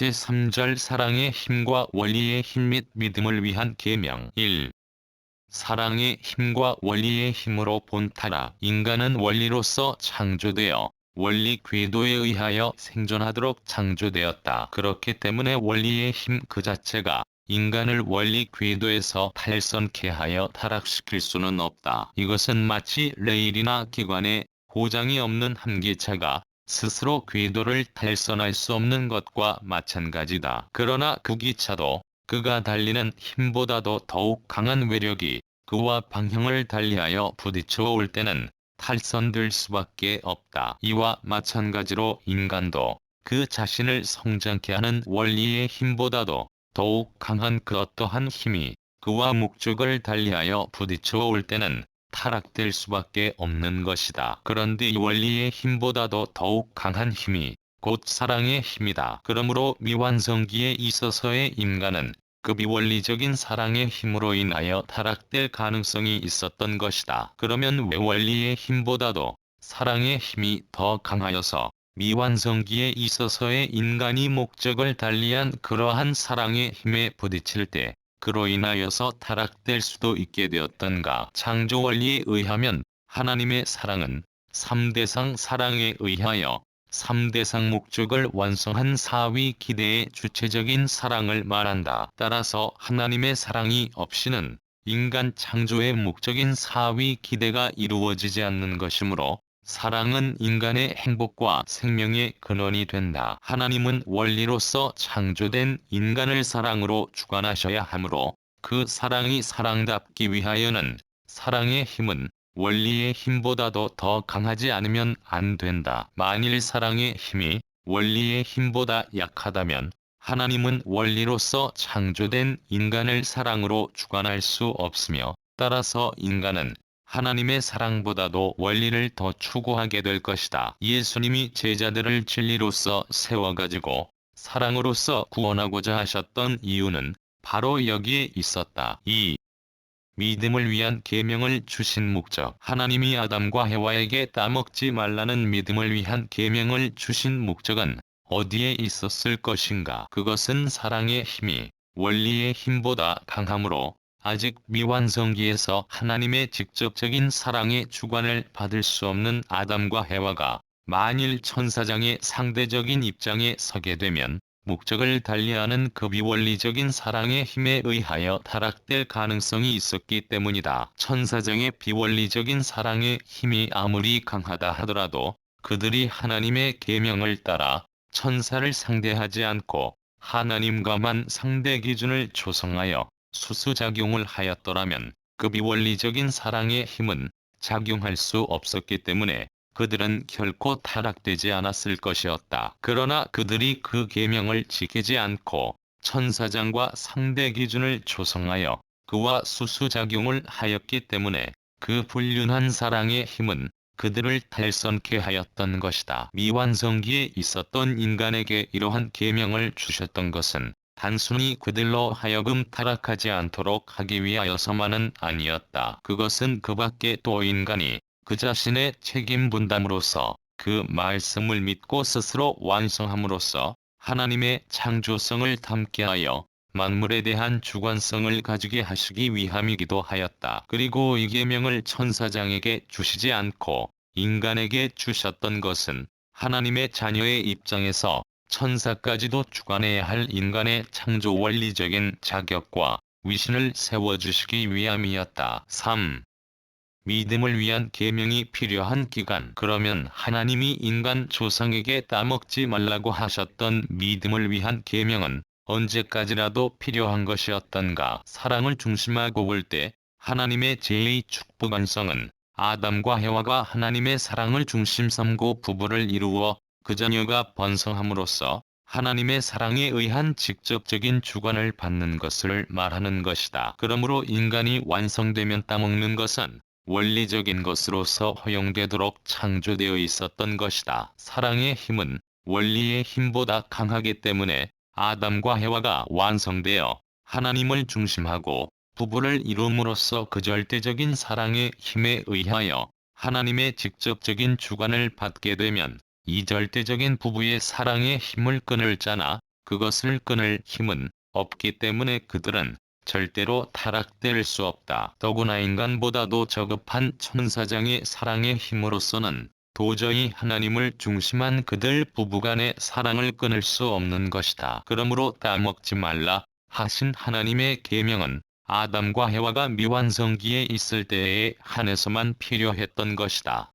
제3절 사랑의 힘과 원리의 힘 및 믿음을 위한 계명 1. 사랑의 힘과 원리의 힘으로 본타라. 인간은 원리로서 창조되어 원리 궤도에 의하여 생존하도록 창조되었다. 그렇기 때문에 원리의 힘 그 자체가 인간을 원리 궤도에서 탈선케 하여 타락시킬 수는 없다. 이것은 마치 레일이나 기관에 고장이 없는 함기차가 스스로 궤도를 탈선할 수 없는 것과 마찬가지다. 그러나 그 기차도 그가 달리는 힘보다도 더욱 강한 외력이 그와 방향을 달리하여 부딪혀 올 때는 탈선될 수밖에 없다. 이와 마찬가지로 인간도 그 자신을 성장케 하는 원리의 힘보다도 더욱 강한 그 어떠한 힘이 그와 목적을 달리하여 부딪혀 올 때는 타락될 수밖에 없는 것이다. 그런데 이 원리의 힘보다도 더욱 강한 힘이 곧 사랑의 힘이다. 그러므로 미완성기에 있어서의 인간은 그 비원리적인 사랑의 힘으로 인하여 타락될 가능성이 있었던 것이다. 그러면 왜 원리의 힘보다도 사랑의 힘이 더 강하여서 미완성기에 있어서의 인간이 목적을 달리한 그러한 사랑의 힘에 부딪힐 때 그로 인하여서 타락될 수도 있게 되었던가. 창조 원리에 의하면 하나님의 사랑은 3대상 사랑에 의하여 3대상 목적을 완성한 사위 기대의 주체적인 사랑을 말한다. 따라서 하나님의 사랑이 없이는 인간 창조의 목적인 사위 기대가 이루어지지 않는 것이므로 사랑은 인간의 행복과 생명의 근원이 된다. 하나님은 원리로서 창조된 인간을 사랑으로 주관하셔야 하므로 그 사랑이 사랑답기 위하여는 사랑의 힘은 원리의 힘보다도 더 강하지 않으면 안 된다. 만일 사랑의 힘이 원리의 힘보다 약하다면 하나님은 원리로서 창조된 인간을 사랑으로 주관할 수 없으며 따라서 인간은 하나님의 사랑보다도 원리를 더 추구하게 될 것이다. 예수님이 제자들을 진리로서 세워가지고 사랑으로서 구원하고자 하셨던 이유는 바로 여기에 있었다. 2. 믿음을 위한 계명을 주신 목적. 하나님이 아담과 해와에게 따먹지 말라는 믿음을 위한 계명을 주신 목적은 어디에 있었을 것인가? 그것은 사랑의 힘이 원리의 힘보다 강함으로 아직 미완성기에서 하나님의 직접적인 사랑의 주관을 받을 수 없는 아담과 해와가 만일 천사장의 상대적인 입장에 서게 되면 목적을 달리하는 그 비원리적인 사랑의 힘에 의하여 타락될 가능성이 있었기 때문이다. 천사장의 비원리적인 사랑의 힘이 아무리 강하다 하더라도 그들이 하나님의 계명을 따라 천사를 상대하지 않고 하나님과만 상대 기준을 조성하여 수수작용을 하였더라면 그 비원리적인 사랑의 힘은 작용할 수 없었기 때문에 그들은 결코 타락되지 않았을 것이었다. 그러나 그들이 그 계명을 지키지 않고 천사장과 상대 기준을 조성하여 그와 수수작용을 하였기 때문에 그 불륜한 사랑의 힘은 그들을 탈선케 하였던 것이다. 미완성기에 있었던 인간에게 이러한 계명을 주셨던 것은 단순히 그들로 하여금 타락하지 않도록 하기 위하여서만은 아니었다. 그것은 그 밖에 또 인간이 그 자신의 책임 분담으로써 그 말씀을 믿고 스스로 완성함으로써 하나님의 창조성을 담게하여 만물에 대한 주관성을 가지게 하시기 위함이기도 하였다. 그리고 이 계명을 천사장에게 주시지 않고 인간에게 주셨던 것은 하나님의 자녀의 입장에서 천사까지도 주관해야 할 인간의 창조 원리적인 자격과 위신을 세워주시기 위함이었다. 3. 믿음을 위한 계명이 필요한 기간. 그러면 하나님이 인간 조상에게 따먹지 말라고 하셨던 믿음을 위한 계명은 언제까지라도 필요한 것이었던가. 사랑을 중심하고 볼 때 하나님의 제2 축복 완성은 아담과 해와가 하나님의 사랑을 중심 삼고 부부를 이루어 그 자녀가 번성함으로써 하나님의 사랑에 의한 직접적인 주관을 받는 것을 말하는 것이다. 그러므로 인간이 완성되면 따먹는 것은 원리적인 것으로서 허용되도록 창조되어 있었던 것이다. 사랑의 힘은 원리의 힘보다 강하기 때문에 아담과 해와가 완성되어 하나님을 중심하고 부부를 이룸으로써 그 절대적인 사랑의 힘에 의하여 하나님의 직접적인 주관을 받게 되면 이 절대적인 부부의 사랑의 힘을 끊을 자나 그것을 끊을 힘은 없기 때문에 그들은 절대로 타락될 수 없다. 더구나 인간보다도 저급한 천사장의 사랑의 힘으로서는 도저히 하나님을 중심한 그들 부부간의 사랑을 끊을 수 없는 것이다. 그러므로 따먹지 말라 하신 하나님의 계명은 아담과 해와가 미완성기에 있을 때에 한해서만 필요했던 것이다.